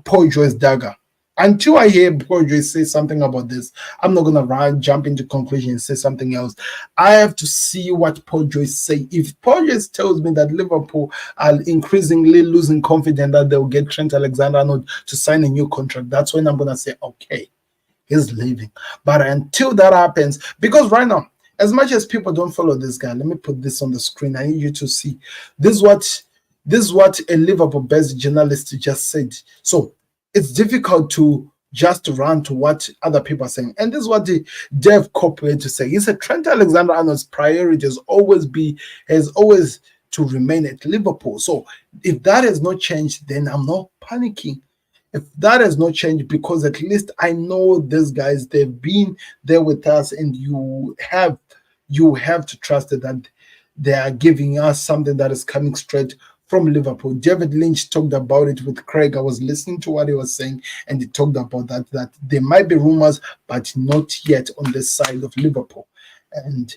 Paul Joyce dagger. Until I hear Paul Joyce say something about this, I'm not gonna jump into conclusion and say something else. I have to see what Paul Joyce say. If Paul Joyce tells me that Liverpool are increasingly losing confidence that they'll get Trent Alexander-Arnold to sign a new contract, that's when I'm gonna say, okay, he's leaving. But until that happens, because right now, as much as people don't follow this guy, let me put this on the screen. I need you to see. This is what a Liverpool-based journalist just said. So it's difficult to just run to what other people are saying. And this is what the Dev Corporate to say. He said Trent Alexander-Arnold's priority has always to remain at Liverpool. So if that has not changed, then I'm not panicking. If that has not changed, because at least I know these guys, they've been there with us, and you have to trust that they are giving us something that is coming straight from Liverpool. David Lynch talked about it with Craig. I was listening to what he was saying, and he talked about that there might be rumors, but not yet on this side of Liverpool. And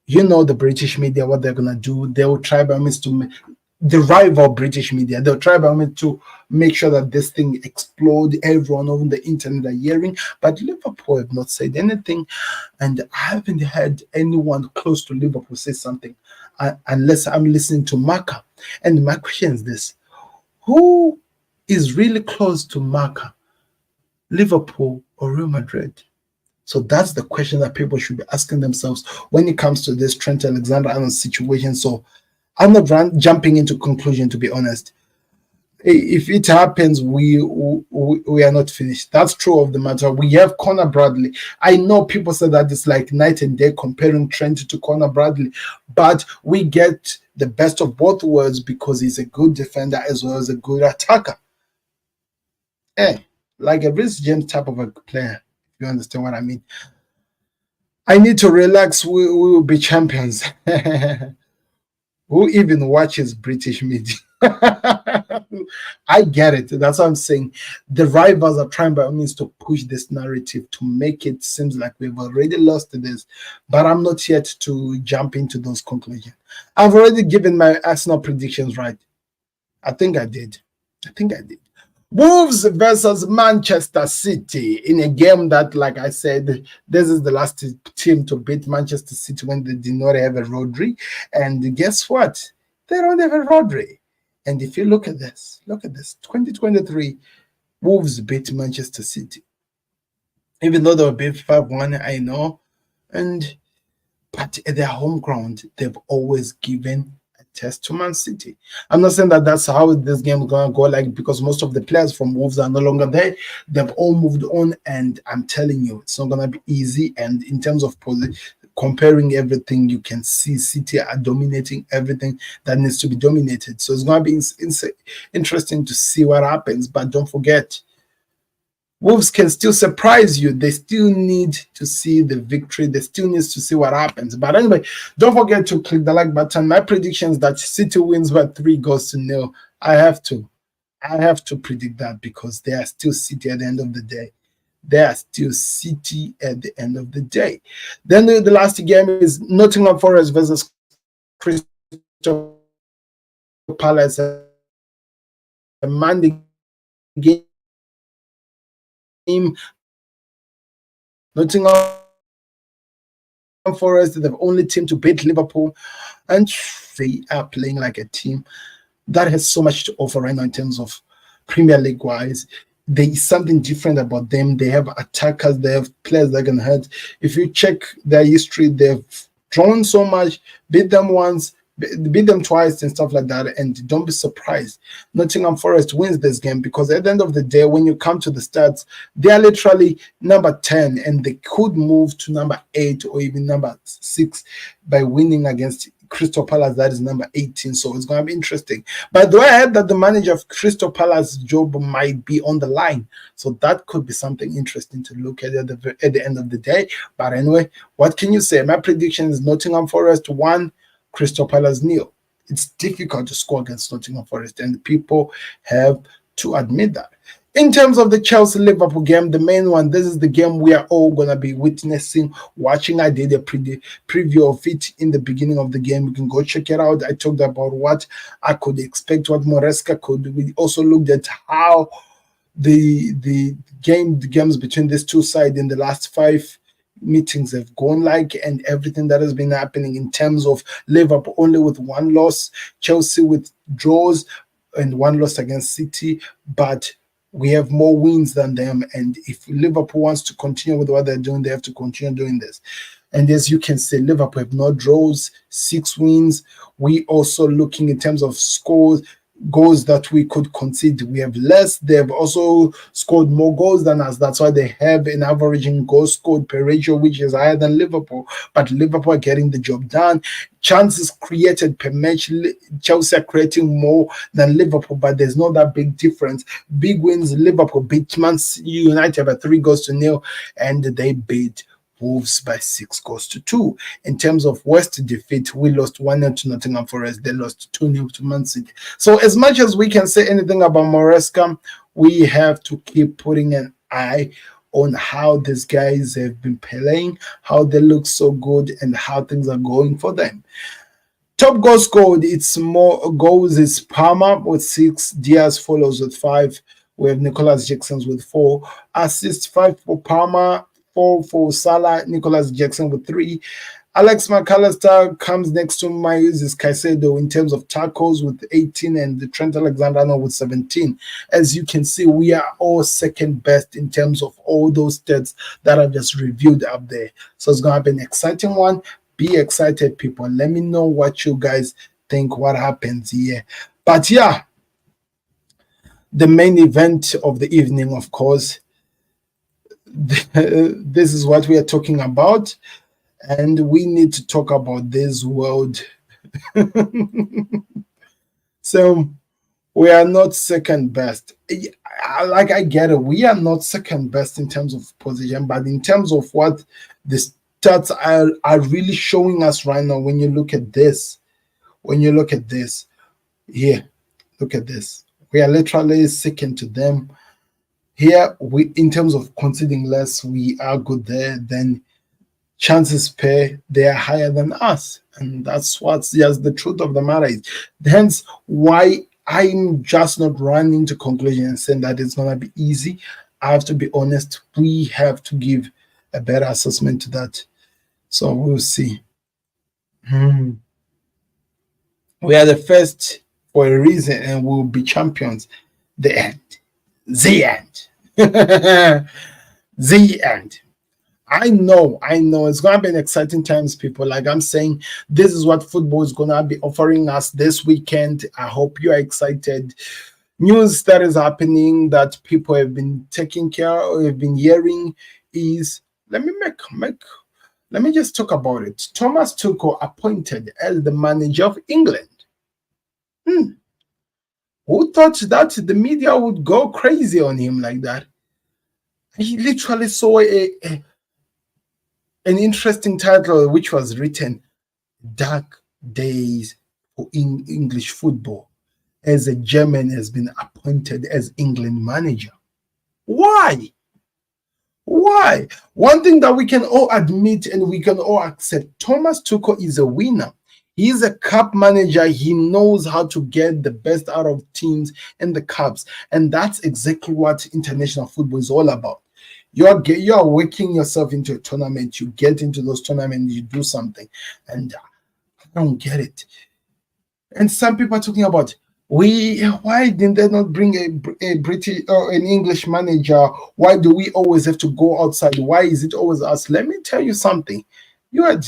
you know the British media, what they're going to do. They will try by means to the rival British media. They'll try by means to make sure that this thing explodes. Everyone on the internet are hearing, but Liverpool have not said anything, and I haven't heard anyone close to Liverpool say something unless I'm listening to Marca. And my question is this: who is really close to Marca, Liverpool or Real Madrid? So that's the question that people should be asking themselves when it comes to this Trent Alexander-Arnold situation. So I'm not jumping into conclusion, to be honest. If it happens, we are not finished. That's true of the matter. We have Conor Bradley. I know people say that it's like night and day comparing Trent to Conor Bradley, but we get the best of both worlds because he's a good defender as well as a good attacker. Like a Rhys James type of a player, if you understand what I mean. I need to relax. We will be champions. Who even watches British media? I get it. That's what I'm saying. The rivals are trying by all means to push this narrative to make it seem like we've already lost this. But I'm not yet to jump into those conclusions. I've already given my Arsenal predictions right. I think I did. Wolves versus Manchester City in a game that, like I said, this is the last team to beat Manchester City when they did not have a Rodri. And guess what? They don't have a Rodri. And if you look at this, 2023, Wolves beat Manchester City. Even though they were beat 5-1, I know. But at their home ground, they've always given test to Man City. I'm not saying that that's how this game is going to go, like, because most of the players from Wolves are no longer there. They've all moved on, and I'm telling you, it's not going to be easy. And in terms of comparing everything, you can see City are dominating everything that needs to be dominated. So it's going to be interesting to see what happens. But don't forget, Wolves can still surprise you. They still need to see the victory. They still need to see what happens. But anyway, don't forget to click the like button. My prediction is that City wins by 3-0. I have to predict that because they are still City at the end of the day. Then the last game is Nottingham Forest versus Crystal Palace. A Monday game. Nottingham Forest, the only team to beat Liverpool, and they are playing like a team that has so much to offer right now in terms of Premier League wise. There is something different about them. They have attackers, they have players that can hurt. If you check their history, they've drawn so much, beat them once, beat them twice and stuff like that, and don't be surprised Nottingham Forest wins this game, because at the end of the day, when you come to the stats, they are literally number 10 and they could move to number 8 or even number 6 by winning against Crystal Palace, that is number 18. So it's going to be interesting. By the way, I heard that the manager of Crystal Palace job might be on the line, so that could be something interesting to look at the end of the day. But anyway, what can you say? My prediction is Nottingham Forest 1, Crystal Palace 0. It's difficult to score against Nottingham Forest, and people have to admit that. In terms of the Chelsea Liverpool game, the main one, this is the game we are all going to be witnessing, watching. I did a preview of it in the beginning of the game. You can go check it out. I talked about what I could expect, what Moresca could do. We also looked at how the games between these two sides in the last 5 meetings have gone like, and everything that has been happening in terms of Liverpool only with 1 loss, Chelsea with draws and 1 loss against City, but we have more wins than them. And if Liverpool wants to continue with what they're doing, they have to continue doing this. And as you can see, Liverpool have no draws, 6 wins. We also looking in terms of scores, goals that we could concede. We have less. They've also scored more goals than us. That's why they have an averaging goals scored per ratio, which is higher than Liverpool. But Liverpool are getting the job done. Chances created per match, Chelsea are creating more than Liverpool, but there's not that big difference. Big wins, Liverpool beat Man United by 3-0, and they beat Wolves by 6-2. In terms of West defeat, we lost 1-0 to Nottingham Forest. They lost 2-0 to Man City. So as much as we can say anything about Moresca, we have to keep putting an eye on how these guys have been playing, how they look so good, and how things are going for them. Top goal scored, it's more goals. It's Palmer with 6. Diaz follows with 5. We have Nicholas Jackson with 4. Assists, 5 for Palmer, 4 for Salah, Nicholas Jackson with 3. Alex McAllister comes next to Moises Caicedo in terms of tackles with 18, and Trent Alexander-Arnold with 17. As you can see, we are all second best in terms of all those stats that I've just reviewed up there. So it's going to be an exciting one. Be excited, people. Let me know what you guys think, what happens here. But yeah, the main event of the evening, of course, this is what we are talking about, and we need to talk about this world. So we are not second best. Like, I get it, we are not second best in terms of position, but in terms of what the stats are really showing us right now, when you look at this, here, look at this, we are literally second to them. Here, we, in terms of conceding less, we are good there. Then chances per, they are higher than us. And that's what's just the truth of the matter is. Hence, why I'm just not running to conclusion and saying that it's going to be easy. I have to be honest. We have to give a better assessment to that. So we'll see. We are the first for a reason, and we'll be champions. The end. The end. The end. I know it's going to be an exciting times, people. Like I'm saying, this is what football is going to be offering us this weekend. I hope you are excited. News that is happening that people have been taking care of, have been hearing, is, let me just talk about it. Thomas Tuchel appointed as the manager of England. Who thought that the media would go crazy on him like that? He literally saw an interesting title which was written, Dark Days for English Football, as a German has been appointed as England manager. Why? One thing that we can all admit and we can all accept, Thomas Tuchel is a winner. He's a cup manager. He knows how to get the best out of teams and the cups. And that's exactly what international football is all about. You are working yourself into a tournament. You get into those tournaments, you do something. And I don't get it. And some people are talking about, why didn't they not bring a British or an English manager? Why do we always have to go outside? Why is it always us? Let me tell you something. You had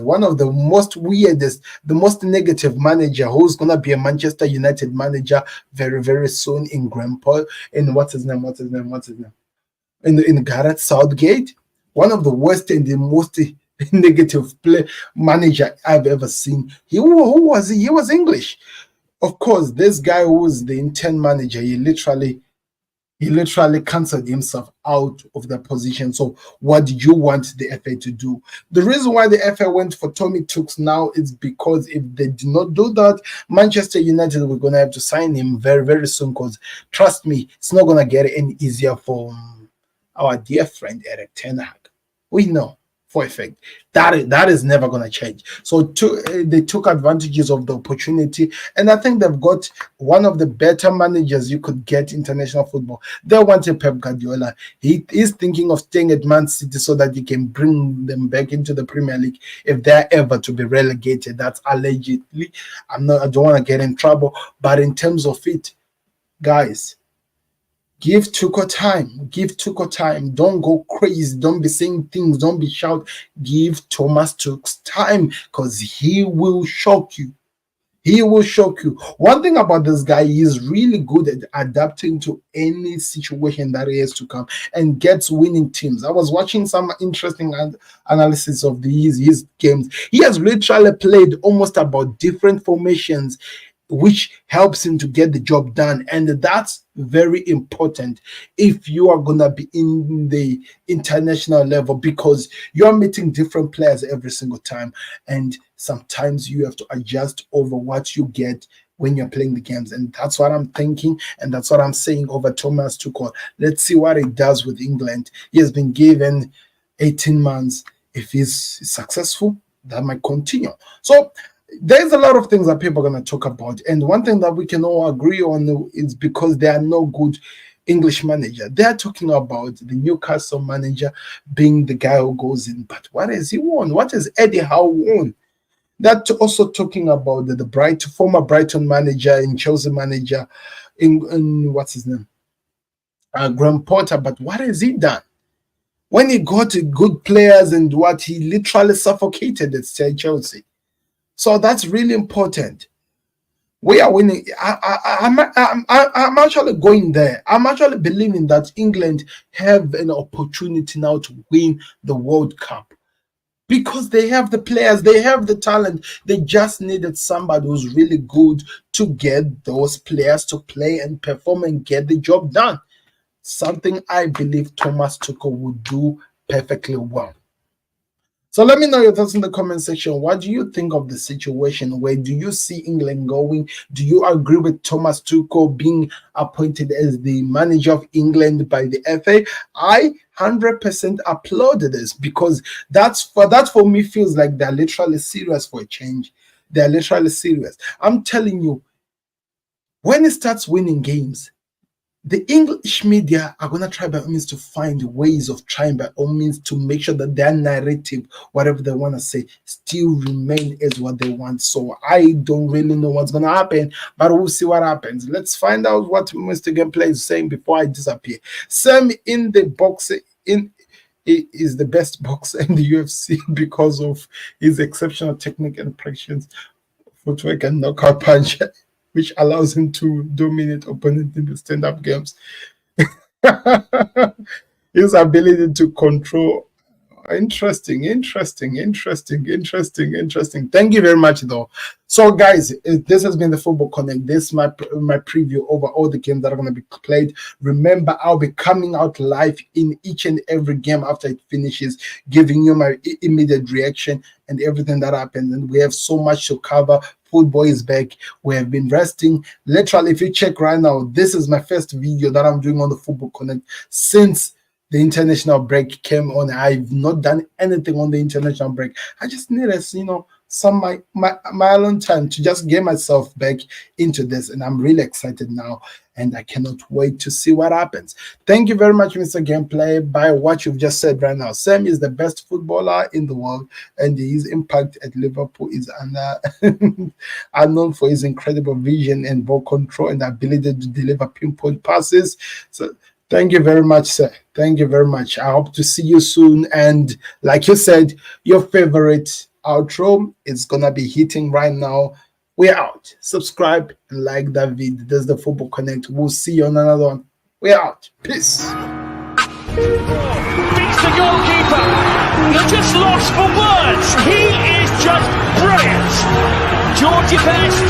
one of the most weirdest, the most negative manager who's gonna be a Manchester United manager very, very soon in Grandpa. In what's his name? In Gareth Southgate. One of the worst and the most negative manager I've ever seen. Who was he? He was English. Of course, this guy who was the intern manager, he literally He literally cancelled himself out of the position. So what do you want the FA to do? The reason why the FA went for Tommy Tooks now is because if they do not do that, Manchester United, we're going to have to sign him very, very soon, because trust me, it's not going to get any easier for our dear friend Eric Ten Hag. We know for a fact that is never going to change. So they took advantages of the opportunity, and I think they've got one of the better managers you could get international football. They wanted Pep Guardiola. He is thinking of staying at Man City so that he can bring them back into the Premier League if they're ever to be relegated. That's allegedly. I don't want to get in trouble, but in terms of it, guys, give Tuchel time. Give Tuchel time. Don't go crazy. Don't be saying things. Don't be shout. Give Thomas Tuchel time, because he will shock you. He will shock you. One thing about this guy, he is really good at adapting to any situation that he has to come and gets winning teams. I was watching some interesting analysis of his games. He has literally played almost about different formations, which helps him to get the job done. And that's very important if you are going to be in the international level, because you're meeting different players every single time. And sometimes you have to adjust over what you get when you're playing the games. And that's what I'm thinking. And that's what I'm saying over Thomas Tuchel. Let's see what he does with England. He has been given 18 months. If he's successful, that might continue. So there's a lot of things that people are going to talk about. And one thing that we can all agree on is because there are no good English manager. They're talking about the Newcastle manager being the guy who goes in. But what has he won? What has Eddie Howe won? They're also talking about the former Brighton manager and Chelsea manager in what's his name? Graham Potter. But what has he done? When he got good players and what, he literally suffocated at Chelsea. So that's really important. We are winning. I'm actually going there. I'm actually believing that England have an opportunity now to win the World Cup, because they have the players, they have the talent. They just needed somebody who's really good to get those players to play and perform and get the job done. Something I believe Thomas Tuchel would do perfectly well. So let me know your thoughts in the comment section. What do you think of the situation? Where do you see England going? Do you agree with Thomas Tuchel being appointed as the manager of England by the FA? I 100% applaud this, because that for me feels like they're literally serious for a change. They're literally serious. I'm telling you, when it starts winning games, the English media are going to try by all means to find ways of trying by all means to make sure that their narrative, whatever they want to say, still remain as what they want. So I don't really know what's going to happen, but we'll see what happens. Let's find out what Mr. Gameplay is saying before I disappear. Sam in the box is the best boxer in the UFC because of his exceptional technique and precision footwork and knockout punch, which allows him to dominate opponents in the stand-up games. His ability to control. Interesting. Thank you very much, though. So, guys, this has been the Football Connect. This is my preview over all the games that are going to be played. Remember, I'll be coming out live in each and every game after it finishes, giving you my immediate reaction and everything that happens. And we have so much to cover. Football is back. We have been resting. Literally, if you check right now, this is my first video that I'm doing on the Football Connect since the international break came on. I've not done anything on the international break. I just needed, some my alone time to just get myself back into this, and I'm really excited now, and I cannot wait to see what happens. Thank you very much, Mr. Gameplay. By what you've just said right now, Sam is the best footballer in the world, and his impact at Liverpool is unknown for his incredible vision and ball control and ability to deliver pinpoint passes. So thank you very much, sir. Thank you very much. I hope to see you soon. And like you said, your favorite outro is gonna be hitting right now. We're out. Subscribe and like that video. There's the Football Connect. We'll see you on another one. We're out. Peace. Beats the goalkeeper. You're just lost for words. He is just brilliant. Georgie Best.